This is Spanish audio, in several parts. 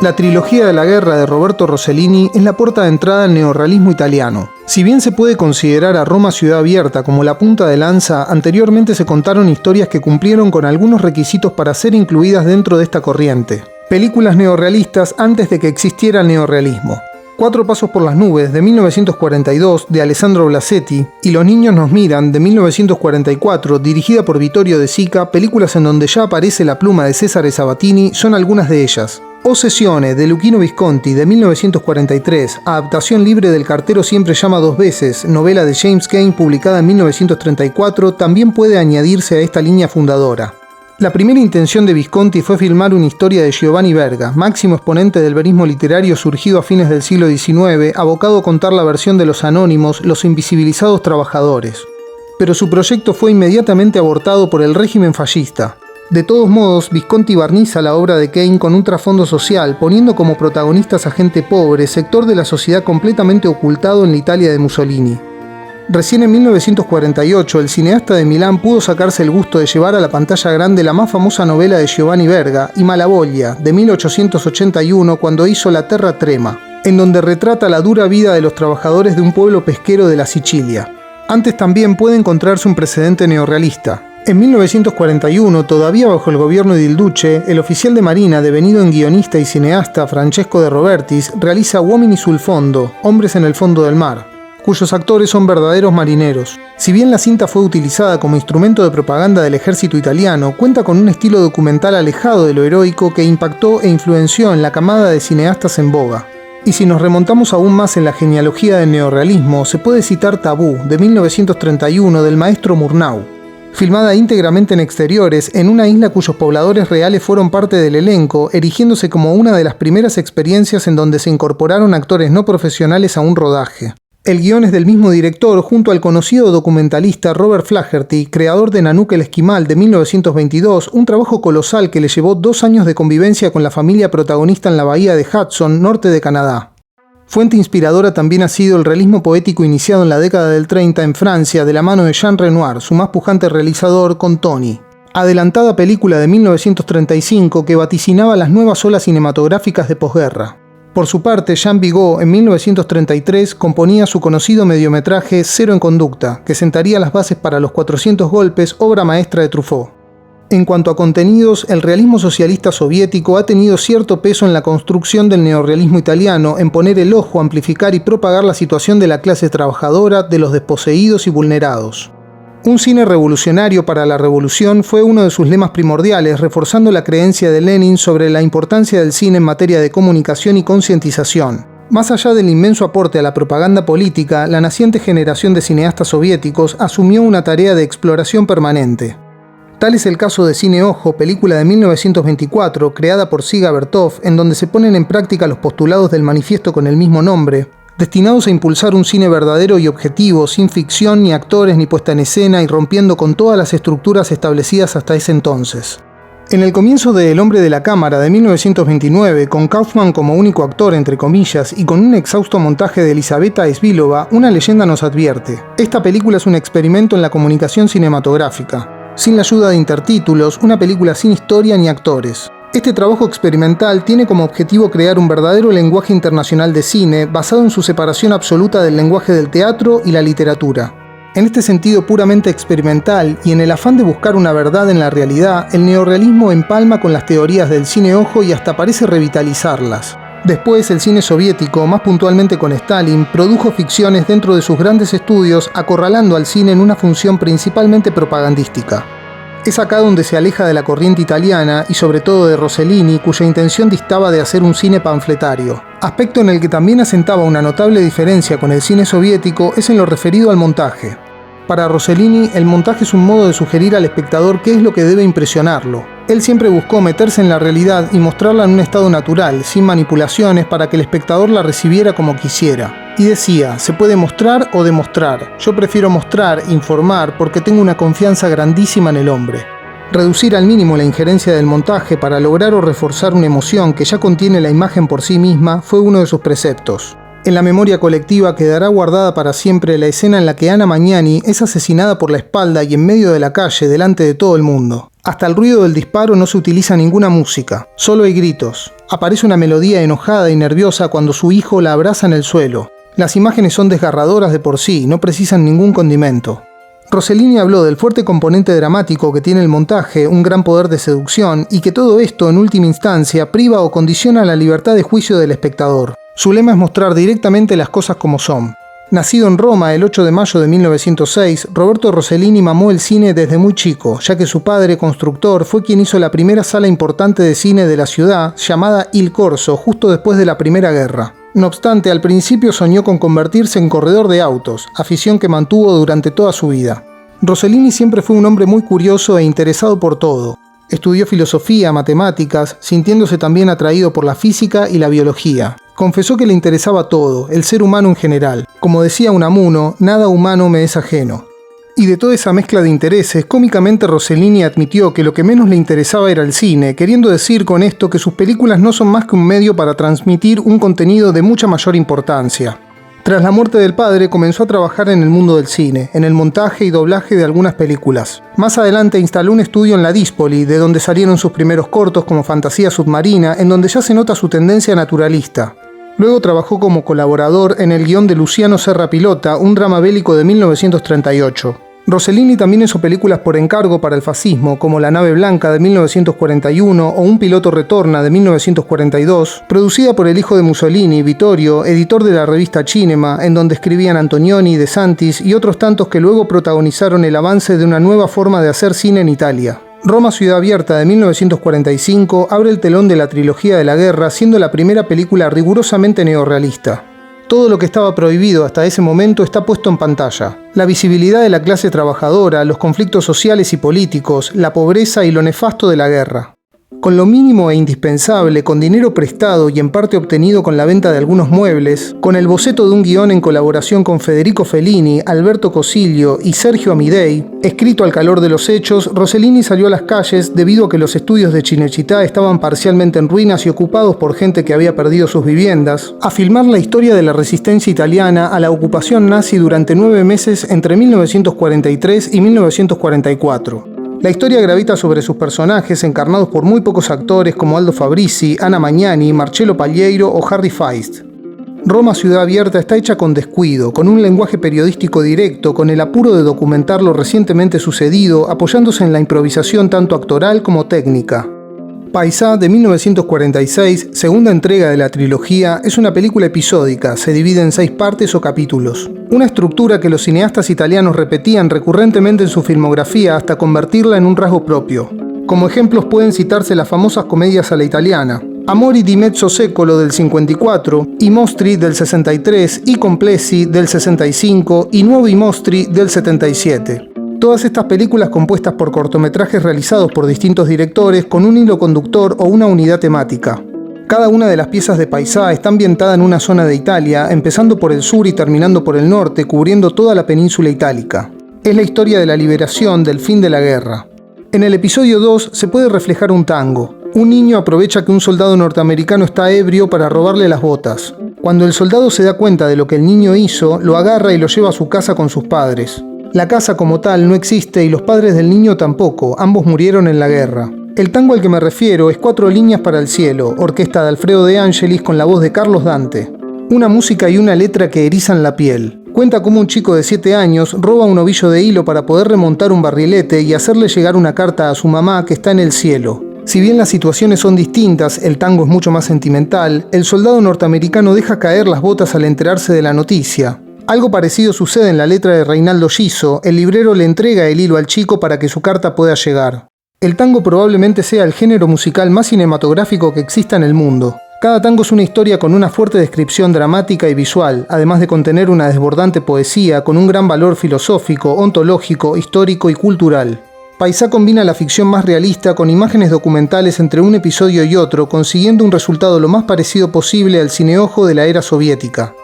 La trilogía de la guerra de Roberto Rossellini es la puerta de entrada al neorrealismo italiano. Si bien se puede considerar a Roma Ciudad Abierta como la punta de lanza, anteriormente se contaron historias que cumplieron con algunos requisitos para ser incluidas dentro de esta corriente. Películas neorrealistas antes de que existiera el neorrealismo. Cuatro pasos por las nubes, de 1942, de Alessandro Blasetti, y Los niños nos miran, de 1944, dirigida por Vittorio De Sica, películas en donde ya aparece la pluma de Cesare Sabatini, son algunas de ellas. Ossessione, de Luchino Visconti, de 1943, adaptación libre del Cartero siempre llama dos veces, novela de James Cain publicada en 1934, también puede añadirse a esta línea fundadora. La primera intención de Visconti fue filmar una historia de Giovanni Verga, máximo exponente del verismo literario surgido a fines del siglo XIX, abocado a contar la versión de los anónimos, los invisibilizados trabajadores. Pero su proyecto fue inmediatamente abortado por el régimen fascista. De todos modos, Visconti barniza la obra de Cain con un trasfondo social, poniendo como protagonistas a gente pobre, sector de la sociedad completamente ocultado en la Italia de Mussolini. Recién en 1948, el cineasta de Milán pudo sacarse el gusto de llevar a la pantalla grande la más famosa novela de Giovanni Verga, I Malavoglia, de 1881, cuando hizo La Terra Trema, en donde retrata la dura vida de los trabajadores de un pueblo pesquero de la Sicilia. Antes también puede encontrarse un precedente neorrealista. En 1941, todavía bajo el gobierno de Il Duce, el oficial de marina devenido en guionista y cineasta Francesco De Robertis realiza Uomini sul fondo, Hombres en el fondo del mar, cuyos actores son verdaderos marineros. Si bien la cinta fue utilizada como instrumento de propaganda del ejército italiano, cuenta con un estilo documental alejado de lo heroico que impactó e influenció en la camada de cineastas en boga. Y si nos remontamos aún más en la genealogía del neorrealismo, se puede citar Tabú, de 1931, del maestro Murnau. Filmada íntegramente en exteriores, en una isla cuyos pobladores reales fueron parte del elenco, erigiéndose como una de las primeras experiencias en donde se incorporaron actores no profesionales a un rodaje. El guión es del mismo director junto al conocido documentalista Robert Flaherty, creador de Nanook el Esquimal de 1922, un trabajo colosal que le llevó 2 años de convivencia con la familia protagonista en la bahía de Hudson, norte de Canadá. Fuente inspiradora también ha sido el realismo poético iniciado en la década del 30 en Francia de la mano de Jean Renoir, su más pujante realizador, con Tony. Adelantada película de 1935 que vaticinaba las nuevas olas cinematográficas de posguerra. Por su parte, Jean Vigo, en 1933, componía su conocido mediometraje Cero en conducta, que sentaría las bases para Los 400 golpes, obra maestra de Truffaut. En cuanto a contenidos, el realismo socialista soviético ha tenido cierto peso en la construcción del neorrealismo italiano, en poner el ojo, amplificar y propagar la situación de la clase trabajadora, de los desposeídos y vulnerados. Un cine revolucionario para la revolución fue uno de sus lemas primordiales, reforzando la creencia de Lenin sobre la importancia del cine en materia de comunicación y concientización. Más allá del inmenso aporte a la propaganda política, la naciente generación de cineastas soviéticos asumió una tarea de exploración permanente. Tal es el caso de Cine Ojo, película de 1924, creada por Siga Bertov, en donde se ponen en práctica los postulados del manifiesto con el mismo nombre, destinados a impulsar un cine verdadero y objetivo, sin ficción, ni actores, ni puesta en escena, y rompiendo con todas las estructuras establecidas hasta ese entonces. En el comienzo de El hombre de la cámara de 1929, con Kaufman como único actor entre comillas y con un exhausto montaje de Elisabetta Svilova, una leyenda nos advierte: esta película es un experimento en la comunicación cinematográfica. Sin la ayuda de intertítulos, una película sin historia ni actores. Este trabajo experimental tiene como objetivo crear un verdadero lenguaje internacional de cine basado en su separación absoluta del lenguaje del teatro y la literatura. En este sentido puramente experimental y en el afán de buscar una verdad en la realidad, el neorrealismo empalma con las teorías del cine ojo y hasta parece revitalizarlas. Después, el cine soviético, más puntualmente con Stalin, produjo ficciones dentro de sus grandes estudios, acorralando al cine en una función principalmente propagandística. Es acá donde se aleja de la corriente italiana y sobre todo de Rossellini, cuya intención distaba de hacer un cine panfletario. Aspecto en el que también asentaba una notable diferencia con el cine soviético es en lo referido al montaje. Para Rossellini, el montaje es un modo de sugerir al espectador qué es lo que debe impresionarlo. Él siempre buscó meterse en la realidad y mostrarla en un estado natural, sin manipulaciones, para que el espectador la recibiera como quisiera. Y decía, se puede mostrar o demostrar. Yo prefiero mostrar, informar, porque tengo una confianza grandísima en el hombre. Reducir al mínimo la injerencia del montaje para lograr o reforzar una emoción que ya contiene la imagen por sí misma fue uno de sus preceptos. En la memoria colectiva quedará guardada para siempre la escena en la que Anna Magnani es asesinada por la espalda y en medio de la calle delante de todo el mundo. Hasta el ruido del disparo no se utiliza ninguna música, solo hay gritos. Aparece una melodía enojada y nerviosa cuando su hijo la abraza en el suelo. Las imágenes son desgarradoras de por sí, no precisan ningún condimento. Rossellini habló del fuerte componente dramático que tiene el montaje, un gran poder de seducción, y que todo esto, en última instancia, priva o condiciona la libertad de juicio del espectador. Su lema es mostrar directamente las cosas como son. Nacido en Roma el 8 de mayo de 1906, Roberto Rossellini mamó el cine desde muy chico, ya que su padre, constructor, fue quien hizo la primera sala importante de cine de la ciudad, llamada Il Corso, justo después de la Primera Guerra. No obstante, al principio soñó con convertirse en corredor de autos, afición que mantuvo durante toda su vida. Rossellini siempre fue un hombre muy curioso e interesado por todo. Estudió filosofía, matemáticas, sintiéndose también atraído por la física y la biología. Confesó que le interesaba todo, el ser humano en general. Como decía Unamuno, nada humano me es ajeno. Y de toda esa mezcla de intereses, cómicamente Rossellini admitió que lo que menos le interesaba era el cine, queriendo decir con esto que sus películas no son más que un medio para transmitir un contenido de mucha mayor importancia. Tras la muerte del padre, comenzó a trabajar en el mundo del cine, en el montaje y doblaje de algunas películas. Más adelante instaló un estudio en la Díspoli, de donde salieron sus primeros cortos como Fantasía Submarina, en donde ya se nota su tendencia naturalista. Luego trabajó como colaborador en el guión de Luciano Serra Pilota, un drama bélico de 1938. Rossellini también hizo películas por encargo para el fascismo, como La nave blanca de 1941 o Un piloto retorna de 1942, producida por el hijo de Mussolini, Vittorio, editor de la revista Cinema, en donde escribían Antonioni, De Santis y otros tantos que luego protagonizaron el avance de una nueva forma de hacer cine en Italia. Roma Ciudad Abierta de 1945 abre el telón de la trilogía de la guerra, siendo la primera película rigurosamente neorrealista. Todo lo que estaba prohibido hasta ese momento está puesto en pantalla. La visibilidad de la clase trabajadora, los conflictos sociales y políticos, la pobreza y lo nefasto de la guerra. Con lo mínimo e indispensable, con dinero prestado y en parte obtenido con la venta de algunos muebles, con el boceto de un guión en colaboración con Federico Fellini, Alberto Cosilio y Sergio Amidei, escrito al calor de los hechos, Rossellini salió a las calles debido a que los estudios de Cinecittà estaban parcialmente en ruinas y ocupados por gente que había perdido sus viviendas, a filmar la historia de la resistencia italiana a la ocupación nazi durante 9 meses entre 1943 y 1944. La historia gravita sobre sus personajes encarnados por muy pocos actores como Aldo Fabrizi, Anna Magnani, Marcello Pagliero o Harry Feist. Roma Ciudad Abierta está hecha con descuido, con un lenguaje periodístico directo, con el apuro de documentar lo recientemente sucedido, apoyándose en la improvisación tanto actoral como técnica. Paisà de 1946, segunda entrega de la trilogía, es una película episódica, se divide en 6 partes o capítulos. Una estructura que los cineastas italianos repetían recurrentemente en su filmografía hasta convertirla en un rasgo propio. Como ejemplos pueden citarse las famosas comedias a la italiana, Amori di mezzo secolo del 54, I Mostri del 63, I Complessi del 65 y Nuovi Mostri del 77. Todas estas películas compuestas por cortometrajes realizados por distintos directores con un hilo conductor o una unidad temática. Cada una de las piezas de Paisà está ambientada en una zona de Italia, empezando por el sur y terminando por el norte, cubriendo toda la península itálica. Es la historia de la liberación, del fin de la guerra. En el episodio 2 se puede reflejar un tango. Un niño aprovecha que un soldado norteamericano está ebrio para robarle las botas. Cuando el soldado se da cuenta de lo que el niño hizo, lo agarra y lo lleva a su casa con sus padres. La casa como tal no existe y los padres del niño tampoco, ambos murieron en la guerra. El tango al que me refiero es 4 líneas para el cielo, orquesta de Alfredo De Angelis con la voz de Carlos Dante. Una música y una letra que erizan la piel. Cuenta cómo un chico de 7 años roba un ovillo de hilo para poder remontar un barrilete y hacerle llegar una carta a su mamá que está en el cielo. Si bien las situaciones son distintas, el tango es mucho más sentimental, el soldado norteamericano deja caer las botas al enterarse de la noticia. Algo parecido sucede en la letra de Reinaldo Giso, el librero le entrega el hilo al chico para que su carta pueda llegar. El tango probablemente sea el género musical más cinematográfico que exista en el mundo. Cada tango es una historia con una fuerte descripción dramática y visual, además de contener una desbordante poesía con un gran valor filosófico, ontológico, histórico y cultural. Paisà combina la ficción más realista con imágenes documentales entre un episodio y otro, consiguiendo un resultado lo más parecido posible al cineojo de la era soviética.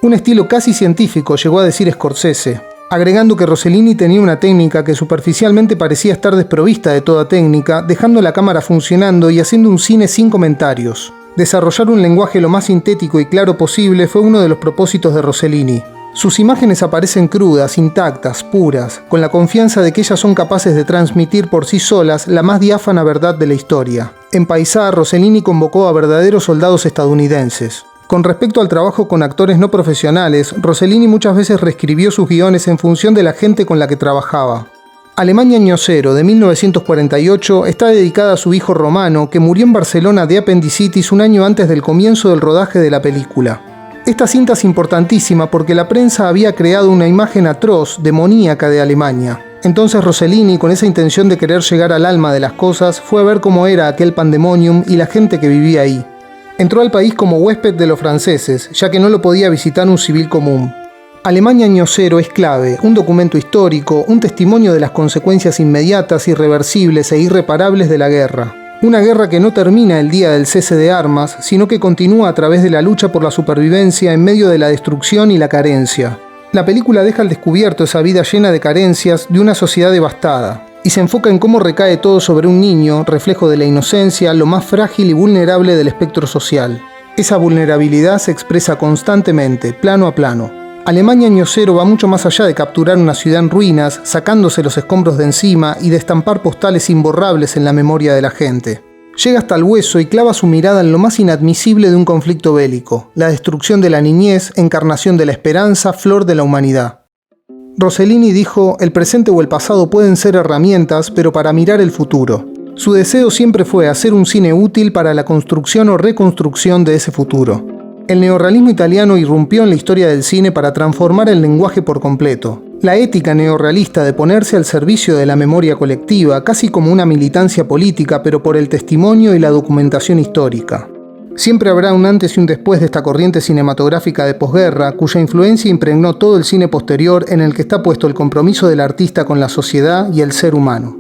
Un estilo casi científico, llegó a decir Scorsese, agregando que Rossellini tenía una técnica que superficialmente parecía estar desprovista de toda técnica, dejando la cámara funcionando y haciendo un cine sin comentarios. Desarrollar un lenguaje lo más sintético y claro posible fue uno de los propósitos de Rossellini. Sus imágenes aparecen crudas, intactas, puras, con la confianza de que ellas son capaces de transmitir por sí solas la más diáfana verdad de la historia. En Paisà, Rossellini convocó a verdaderos soldados estadounidenses. Con respecto al trabajo con actores no profesionales, Rossellini muchas veces reescribió sus guiones en función de la gente con la que trabajaba. Alemania Año Cero, de 1948, está dedicada a su hijo Romano, que murió en Barcelona de apendicitis un año antes del comienzo del rodaje de la película. Esta cinta es importantísima porque la prensa había creado una imagen atroz, demoníaca de Alemania. Entonces Rossellini, con esa intención de querer llegar al alma de las cosas, fue a ver cómo era aquel pandemonium y la gente que vivía ahí. Entró al país como huésped de los franceses, ya que no lo podía visitar un civil común. Alemania Año Cero es clave, un documento histórico, un testimonio de las consecuencias inmediatas, irreversibles e irreparables de la guerra. Una guerra que no termina el día del cese de armas, sino que continúa a través de la lucha por la supervivencia en medio de la destrucción y la carencia. La película deja al descubierto esa vida llena de carencias de una sociedad devastada, y se enfoca en cómo recae todo sobre un niño, reflejo de la inocencia, lo más frágil y vulnerable del espectro social. Esa vulnerabilidad se expresa constantemente, plano a plano. Alemania Año Cero va mucho más allá de capturar una ciudad en ruinas, sacándose los escombros de encima y de estampar postales imborrables en la memoria de la gente. Llega hasta el hueso y clava su mirada en lo más inadmisible de un conflicto bélico, la destrucción de la niñez, encarnación de la esperanza, flor de la humanidad. Rossellini dijo: el presente o el pasado pueden ser herramientas, pero para mirar el futuro. Su deseo siempre fue hacer un cine útil para la construcción o reconstrucción de ese futuro. El neorrealismo italiano irrumpió en la historia del cine para transformar el lenguaje por completo. La ética neorrealista de ponerse al servicio de la memoria colectiva, casi como una militancia política, pero por el testimonio y la documentación histórica. Siempre habrá un antes y un después de esta corriente cinematográfica de posguerra, cuya influencia impregnó todo el cine posterior, en el que está puesto el compromiso del artista con la sociedad y el ser humano.